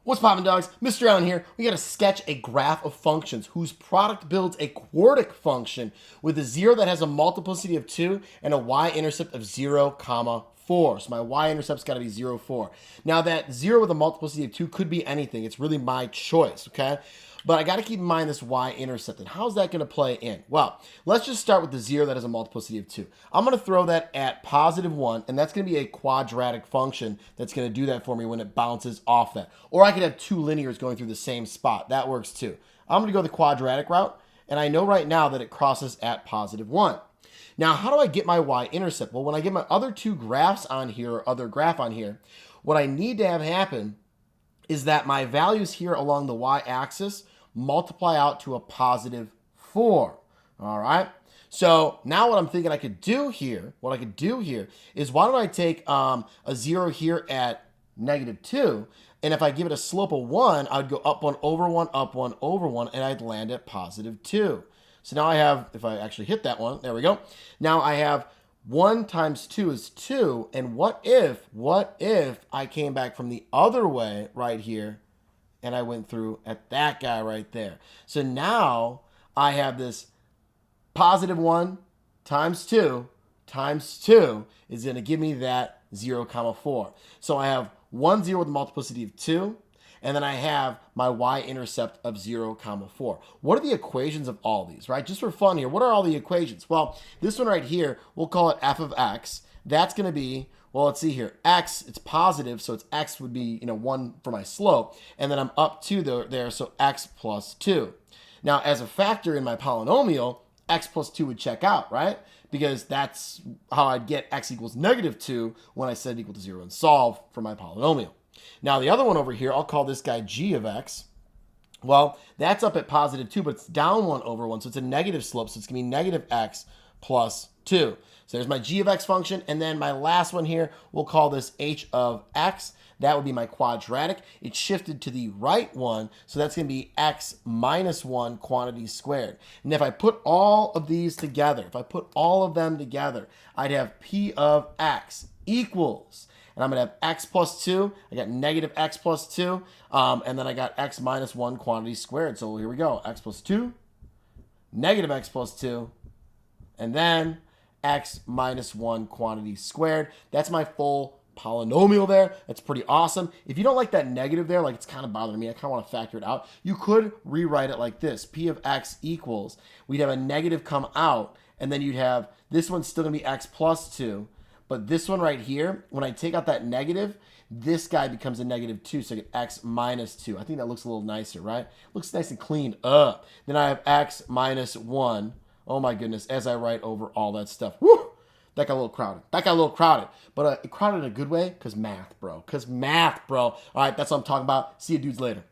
What's poppin', dogs? Mr. Allen here. We got to sketch a graph of functions whose product builds a quartic function with a 0 that has a multiplicity of 2 and a y-intercept of 0, comma 4. So my y-intercept's got to be 0, 4. Now that 0 with a multiplicity of 2 could be anything. It's really my choice, okay? But I got to keep in mind this y-intercept. And how's that going to play in? Well, let's just start with the 0 that has a multiplicity of 2. I'm going to throw that at positive 1, and that's going to be a quadratic function that's going to do that for me when it bounces off that. Or I could have two linears going through the same spot. That works too. I'm going to go the quadratic route, and I know right now that it crosses at positive 1. Now, how do I get my y-intercept? Well, when I get my other two graphs on here, or other graph on here, what I need to have happen is that my values here along the y-axis multiply out to a positive 4. All right. So now what I'm thinking I could do here, is why don't I take a 0 here at negative 2, and if I give it a slope of 1, I would go up 1 over 1, up 1 over 1, and I'd land at positive 2. So now I have, if I actually hit that one, there we go. Now I have 1 times 2 is 2, and what if I came back from the other way right here, and I went through at that guy right there. So now I have this positive 1 times 2 is going to give me that 0, comma 4. So I have 1 0 with a multiplicity of 2, and then I have my y-intercept of 0, comma 4. What are the equations of all these, right? Just for fun here, what are all the equations? Well, this one right here, we'll call it f of x. That's going to be, well, let's see here. X, it's positive, so it's x would be, 1 for my slope. And then I'm up 2 there, so x plus 2. Now, as a factor in my polynomial, x plus 2 would check out, right? Because that's how I'd get x equals negative 2 when I set it equal to 0 and solve for my polynomial. Now, the other one over here, I'll call this guy g of x. Well, that's up at positive 2, but it's down 1 over 1, so it's a negative slope, so it's going to be negative x plus 2. So there's my g of x function, and then my last one here, we'll call this h of x. That would be my quadratic. It shifted to the right one, so that's going to be x minus 1 quantity squared. And if I put all of these together, I'd have p of x equals, and I'm going to have x plus 2. I got negative x plus 2, and then I got x minus 1 quantity squared. So here we go, x plus 2, negative x plus 2, and then x minus 1 quantity squared. That's my full polynomial there. That's pretty awesome. If you don't like that negative there, like it's kind of bothering me, I kind of want to factor it out, you could rewrite it like this. P of x equals, we'd have a negative come out, and then you'd have, this one's still going to be x plus 2, but this one right here, when I take out that negative, this guy becomes a negative 2, so I get x minus 2. I think that looks a little nicer, right? Looks nice and cleaned up. Then I have x minus 1. Oh my goodness, as I write over all that stuff. Woo! That got a little crowded. But it crowded in a good way, because math, bro. All right, that's what I'm talking about. See you dudes later.